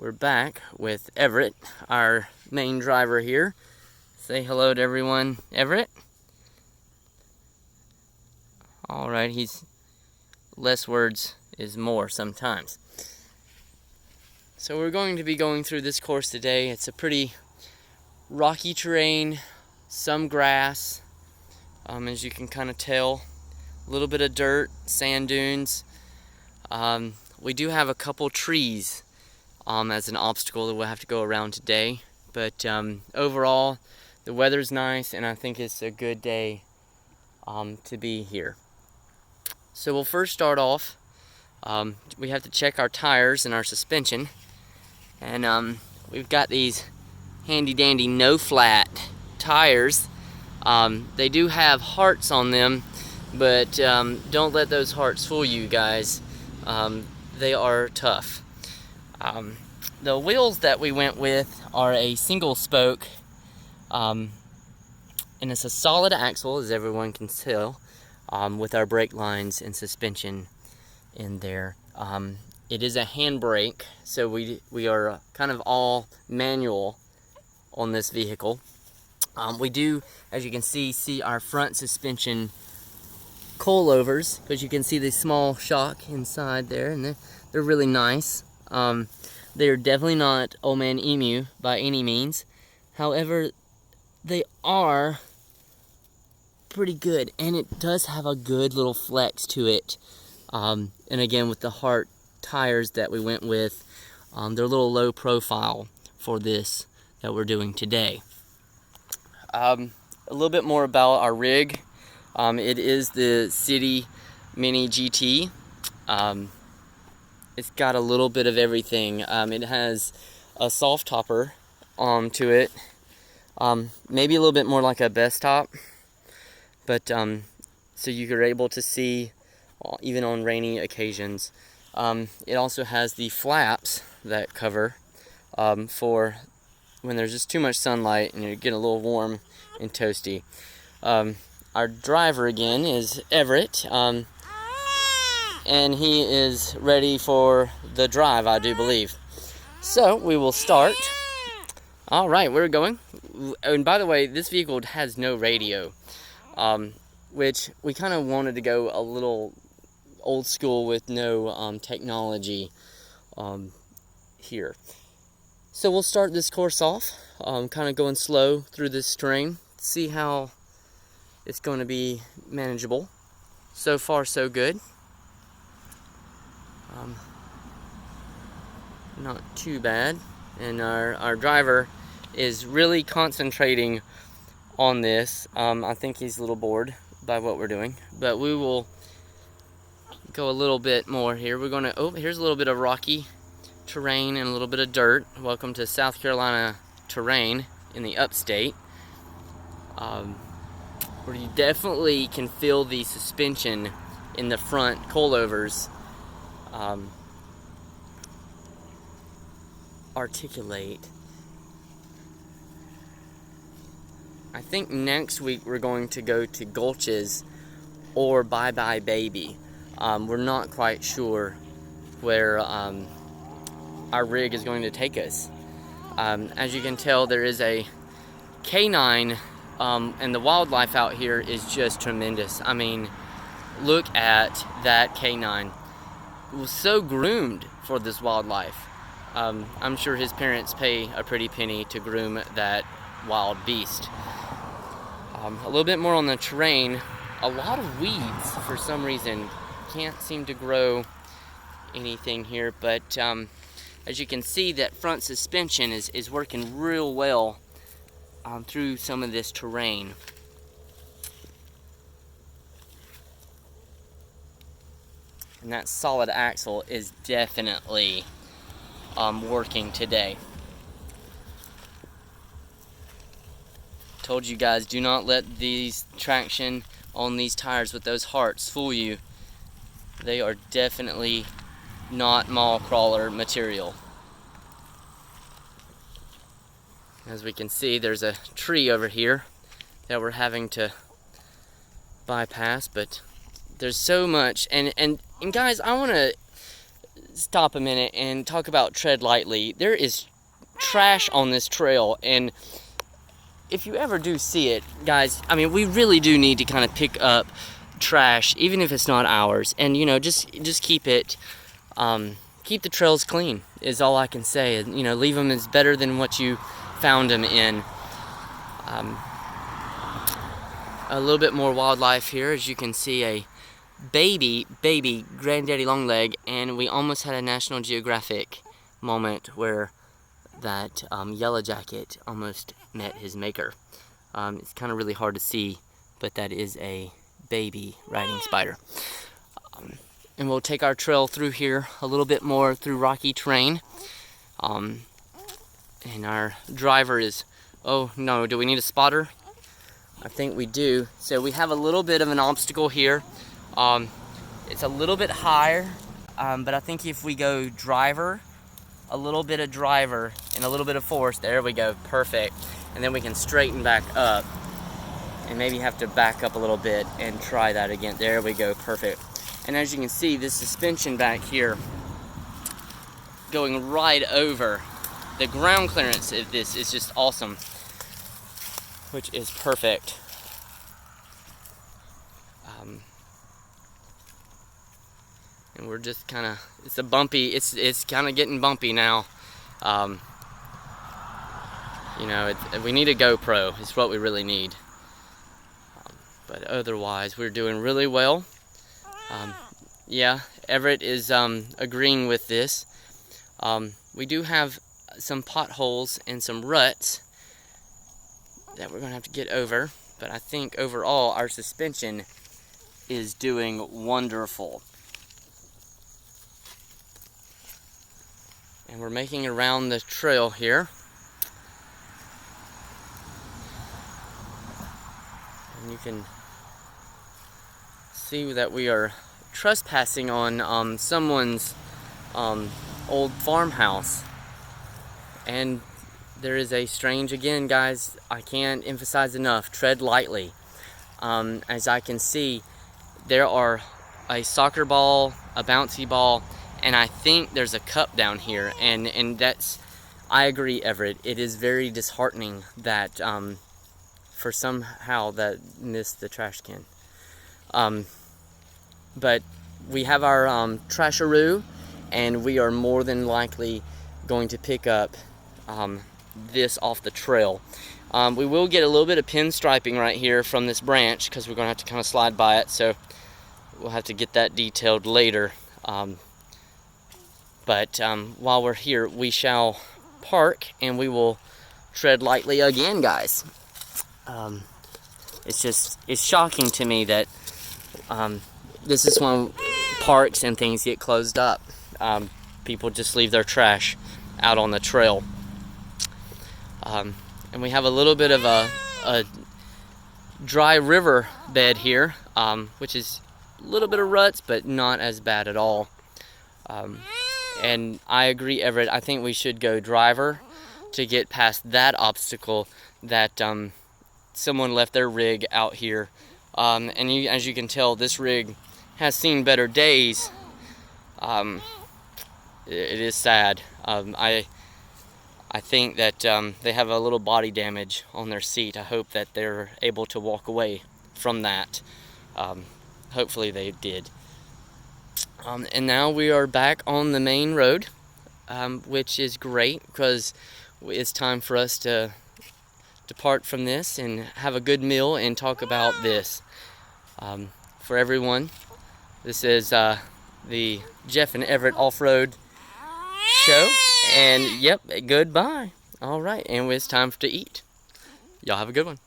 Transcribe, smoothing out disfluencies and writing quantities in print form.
We're back with Everett, our main driver here. Say hello to everyone, Everett. Alright, he's less words is more sometimes. So we're going to be going through this course today. It's a pretty rocky terrain, some grass, as you can kind of tell, a little bit of dirt, sand dunes. We do have a couple trees as an obstacle that we'll have to go around today, but overall the weather's nice and I think it's a good day to be here. So we'll first start off, we have to check our tires and our suspension, and we've got these handy dandy no flat tires. They do have hearts on them, but don't let those hearts fool you guys. They are tough. The wheels that we went with are a single spoke, and it's a solid axle, as everyone can tell, with our brake lines and suspension in there. It is a handbrake, so we are kind of all manual on this vehicle. We do, as you can see our front suspension coilovers, because you can see the small shock inside there, and they're really nice. They are definitely not Old Man Emu by any means. However, they are pretty good, and it does have a good little flex to it. And again, with the Hart tires that we went with, they're a little low profile for this that we're doing today. A little bit more about our rig. It is the City Mini GT. It's got a little bit of everything. It has a soft topper to it, maybe a little bit more like a best top, but so you're able to see even on rainy occasions. It also has the flaps that cover for when there's just too much sunlight and you're getting a little warm and toasty. Our driver again is Everett, and he is ready for the drive, I do believe. So we will start. All right, we're going. And by the way, this vehicle has no radio, which we kind of wanted to go a little old school with no technology here. So we'll start this course off, kind of going slow through this terrain, see how it's going to be manageable. So far, so good. Not too bad, and our driver is really concentrating on this. I think he's a little bored by what we're doing, but we will go a little bit more here. We're going to, here's a little bit of rocky terrain and a little bit of dirt. Welcome to South Carolina terrain in the upstate, where you definitely can feel the suspension in the front coilovers articulate. I think next week we're going to go to Gulches or Bye Bye Baby. We're not quite sure where our rig is going to take us. As you can tell, there is a canine, and the wildlife out here is just tremendous. I mean, look at that canine. It was so groomed for this wildlife. I'm sure his parents pay a pretty penny to groom that wild beast. A little bit more on the terrain. A lot of weeds for some reason. Can't seem to grow anything here, but as you can see, that front suspension is working real well through some of this terrain. And that solid axle is definitely working today. Told you guys, do not let these traction on these tires with those hearts fool you. They are definitely not mall crawler material. As we can see, there's a tree over here that we're having to bypass, but there's so much, and guys, I want to stop a minute and talk about tread lightly. There is trash on this trail, and if you ever do see it, guys, I mean, we really do need to kind of pick up trash, even if it's not ours, and you know, just keep it, keep the trails clean is all I can say. And you know, leave them is better than what you found them in. A little bit more wildlife here. As you can see, a baby granddaddy longleg, and we almost had a National Geographic moment where that yellow jacket almost met his maker. It's kind of really hard to see, but that is a baby riding spider. And we'll take our trail through here a little bit more through rocky terrain. And our driver is, oh no, do we need a spotter? I think we do. So we have a little bit of an obstacle here. It's a little bit higher, but I think if we go driver, a little bit of driver, and a little bit of force, there we go, perfect. And then we can straighten back up, and maybe have to back up a little bit and try that again. There we go, perfect. And as you can see, this suspension back here, going right over, the ground clearance of this is just awesome, which is perfect. And we're just kind of, it's a bumpy, it's kind of getting bumpy now. You know, we need a GoPro, it's what we really need. But otherwise, we're doing really well. Yeah, Everett is agreeing with this. We do have some potholes and some ruts that we're gonna have to get over, but I think overall our suspension is doing wonderful. And we're making it around the trail here. And you can see that we are trespassing on someone's old farmhouse. And there is a strange, again guys, I can't emphasize enough, tread lightly. As I can see, there are a soccer ball, a bouncy ball, and I think there's a cup down here, and that's, I agree, Everett, it is very disheartening that for somehow that missed the trash can. But we have our trasharoo, and we are more than likely going to pick up this off the trail. We will get a little bit of pinstriping right here from this branch, because we're going to have to kind of slide by it, so we'll have to get that detailed later. But while we're here, we shall park, and we will tread lightly again, guys. It's shocking to me that this is when parks and things get closed up. People just leave their trash out on the trail. And we have a little bit of a dry river bed here, which is a little bit of ruts, but not as bad at all. And I agree, Everett, I think we should go driver to get past that obstacle that someone left their rig out here. And as you can tell, this rig has seen better days. It is sad. I think that they have a little body damage on their seat. I hope that they're able to walk away from that. Hopefully they did. And now we are back on the main road, which is great, because it's time for us to depart from this and have a good meal and talk about this. For everyone, this is the Jeff and Everett Off-Road Show, and yep, goodbye. All right, and it's time to eat. Y'all have a good one.